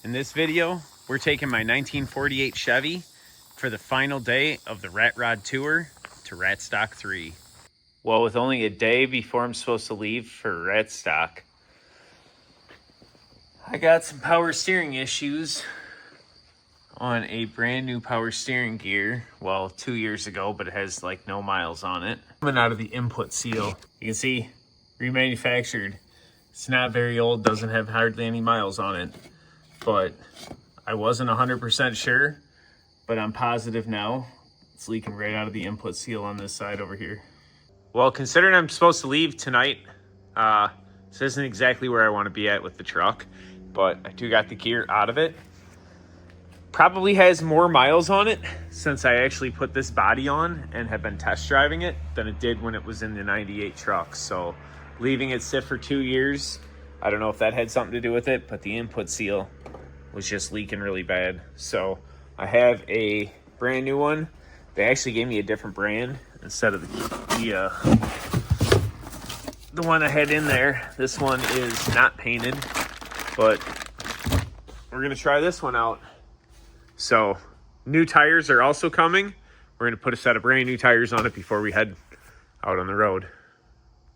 In this video, we're taking my 1948 Chevy for the final day of the Rat Rod Tour to RatStock3. Well, with only a day before I'm supposed to leave for RatStock, I got some power steering issues on a brand new power steering gear. Well, 2 years ago, but it has like no miles on it. Coming out of the input seal. You can see, remanufactured. It's not very old, doesn't have hardly any miles on it. But I wasn't 100% sure, but I'm positive now. It's leaking right out of the input seal on this side over here. Well, considering I'm supposed to leave tonight, this isn't exactly where I want to be at with the truck, but I do got the gear out of it. Probably has more miles on it since I actually put this body on and have been test driving it than it did when it was in the 98 truck. So leaving it sit for 2 years, I don't know if that had something to do with it, but the input seal was just leaking really bad. So I have a brand new one. They actually gave me a different brand instead of the one I had in there. This one is not painted, but we're gonna try this one out. So new tires are also coming. We're gonna put a set of brand new tires on it before we head out on the road.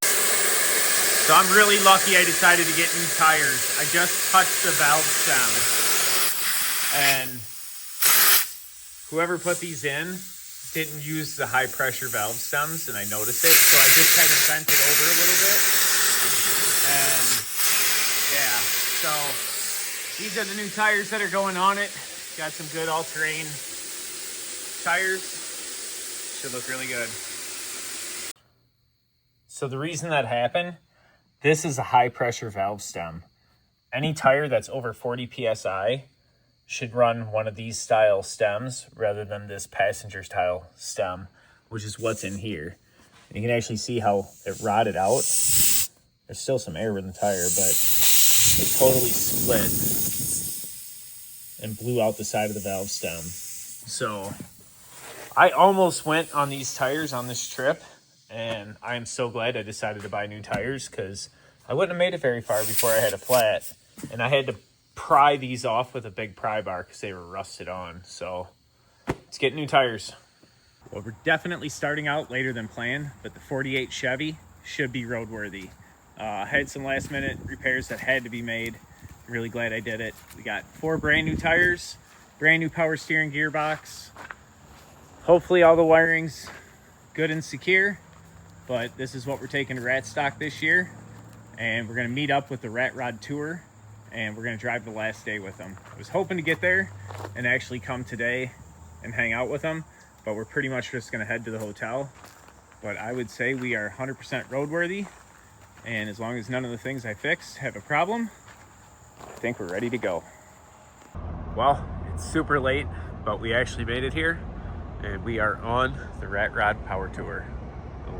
So I'm really lucky I decided to get new tires. I just touched the valve stem, and whoever put these in didn't use the high pressure valve stems, and I noticed it. So I just kind of bent it over a little bit. And yeah, so these are the new tires that are going on it. Got some good all-terrain tires. Should look really good. So the reason that happened, this is a high pressure valve stem. Any tire that's over 40 PSI should run one of these style stems rather than this passenger style stem, which is what's in here. And you can actually see how it rotted out. There's still some air in the tire, but it totally split and blew out the side of the valve stem. So I almost went on these tires on this trip, and I'm so glad I decided to buy new tires because I wouldn't have made it very far before I had a flat. And I had to pry these off with a big pry bar because they were rusted on. So let's get new tires. Well, we're definitely starting out later than planned, but the 48 Chevy should be roadworthy. I had some last minute repairs that had to be made. I'm really glad I did it. We got 4 brand new tires, brand new power steering gearbox. Hopefully all the wiring's good and secure. But this is what we're taking to RatStock this year. And we're gonna meet up with the Rat Rod Tour, and we're gonna drive the last day with them. I was hoping to get there and actually come today and hang out with them, but we're pretty much just gonna head to the hotel. But I would say we are 100% roadworthy, and as long as none of the things I fixed have a problem, I think we're ready to go. Well, it's super late, but we actually made it here, and we are on the Rat Rod Power Tour.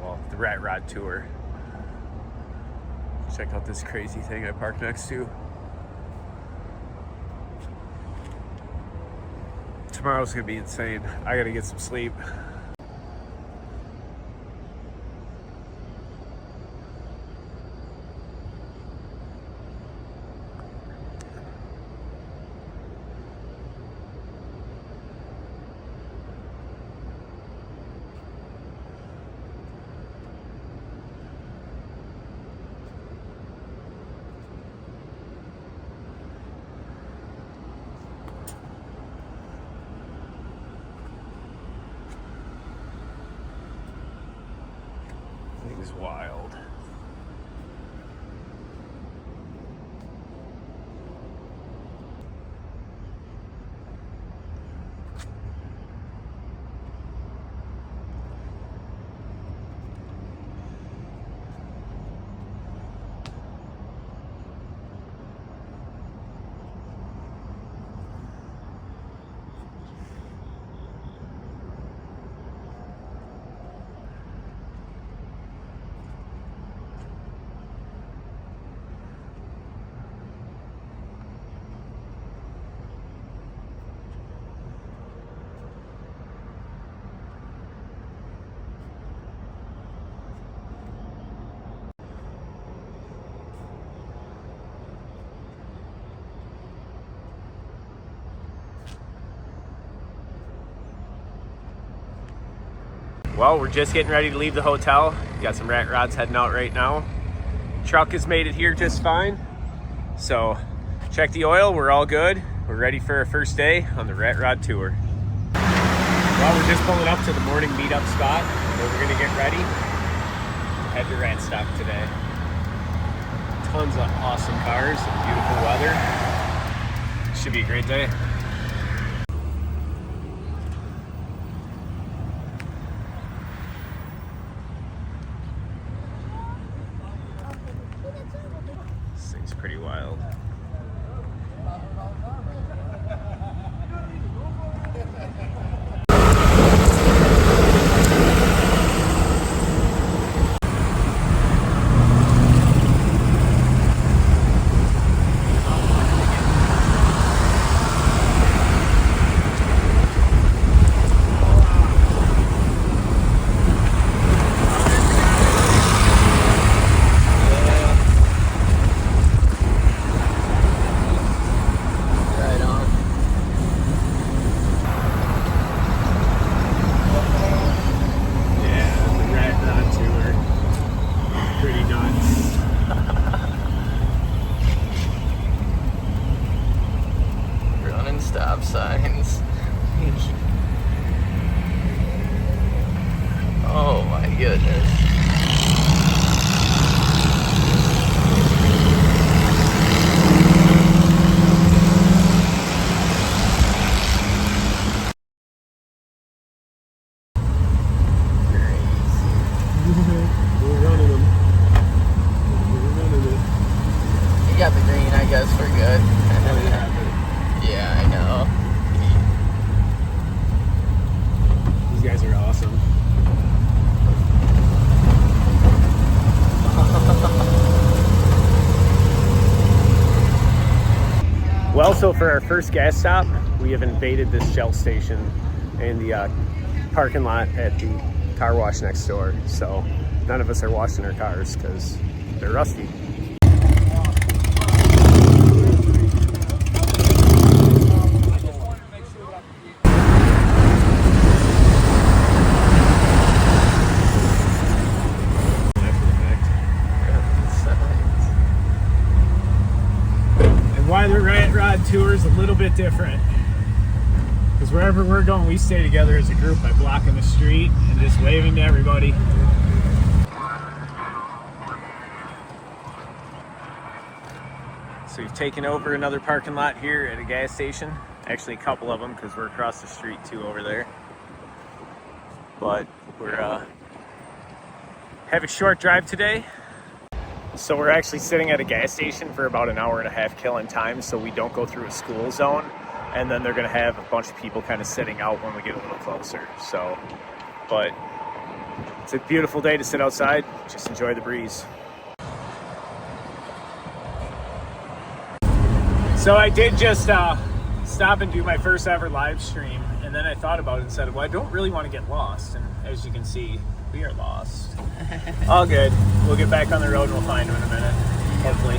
Well, the Rat Rod Tour. Check out this crazy thing I parked next to. Tomorrow's gonna be insane. I gotta get some sleep. Thing's wild. Well, we're just getting ready to leave the hotel. Got some rat rods heading out right now. Truck has made it here just fine. So check the oil, we're all good. We're ready for our first day on the rat rod tour. Well, we're just pulling up to the morning meetup spot where we're gonna get ready to head to RatStock today. Tons of awesome cars and beautiful weather. Should be a great day. This thing's pretty wild. Stop signs. Oh my goodness. We're running them. You got the green, I guess we're good. Yeah, I know. These guys are awesome. Well, so for our first gas stop, we have invaded this Shell station in the parking lot at the car wash next door. So none of us are washing our cars because they're rusty. Why the rat rod tour is a little bit different, because wherever we're going, we stay together as a group by blocking the street and just waving to everybody. So we've taken over another parking lot here at a gas station, actually a couple of them because we're across the street too over there. But we're have a short drive today. So we're actually sitting at a gas station for about an hour and a half killing time so we don't go through a school zone, and then they're gonna have a bunch of people kind of sitting out when we get a little closer. So, but it's a beautiful day to sit outside, just enjoy the breeze. So I did just stop and do my first ever live stream, and then I thought about it and said, well, I don't really want to get lost, and as you can see, we are lost. All good. We'll get back on the road and we'll find him in a minute, hopefully.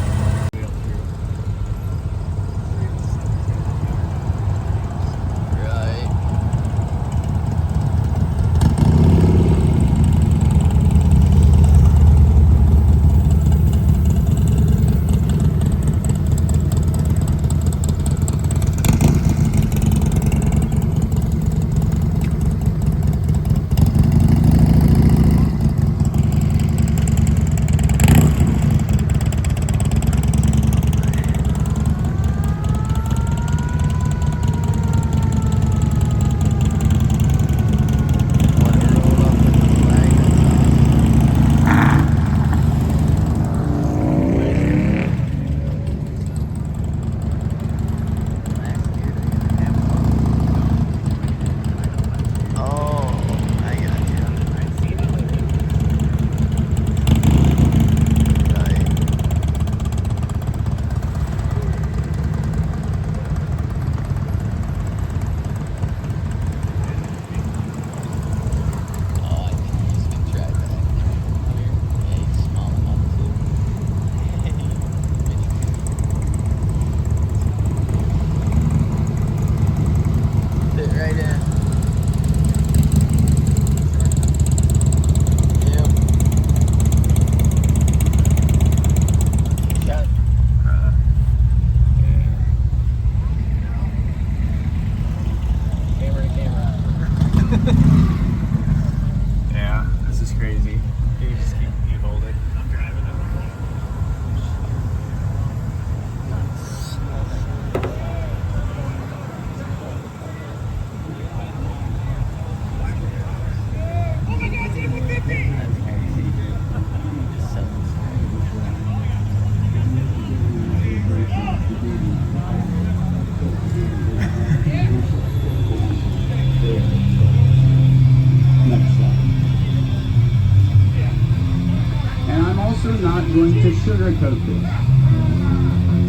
sugarcoat this.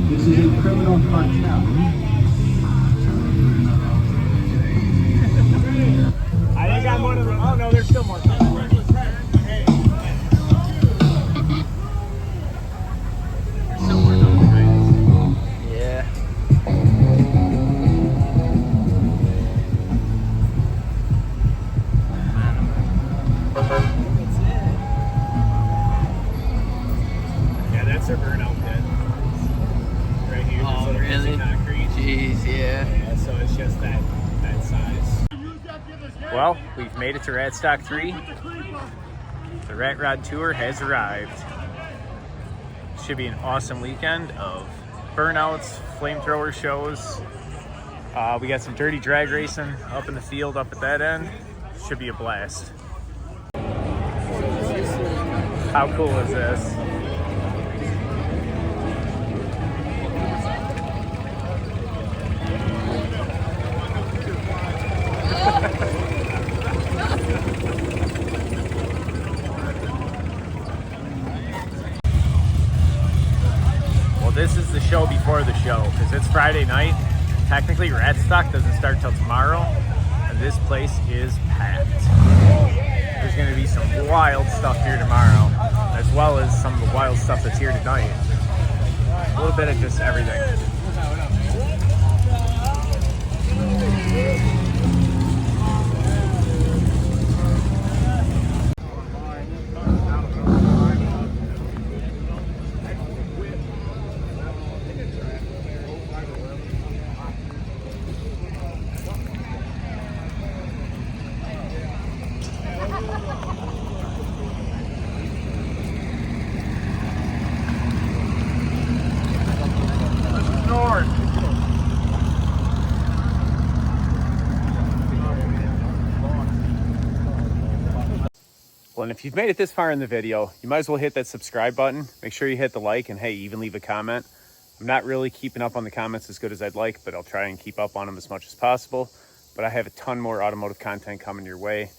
This is a criminal cartel. I think I'm one of them. Oh no, there's still more. Yeah. Yeah, that's a burnout pit. Right here. Oh, really? Concrete. Jeez, yeah. Yeah, so it's just that size. Well, we've made it to RatStock3. The Rat Rod Tour has arrived. Should be an awesome weekend of burnouts, flamethrower shows. We got some dirty drag racing up in the field up at that end. Should be a blast. How cool is this? Well, this is the show before the show because it's Friday night. Technically, RatStock doesn't start till tomorrow, and this place is packed. There's going to be some wild stuff here tomorrow, as well as some of the wild stuff that's here tonight. A little bit of just everything. Well, and if you've made it this far in the video, you might as well hit that subscribe button. Make sure you hit the like and hey, even leave a comment. I'm not really keeping up on the comments as good as I'd like, but I'll try and keep up on them as much as possible. But I have a ton more automotive content coming your way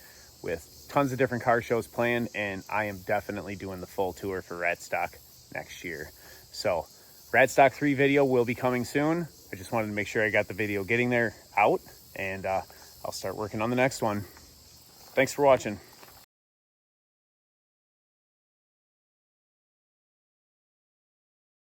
with tons of different car shows planned, and I am definitely doing the full tour for RatStock next year. So RatStock3 video will be coming soon. I just wanted to make sure I got the video getting there out, and I'll start working on the next one. Thanks for watching.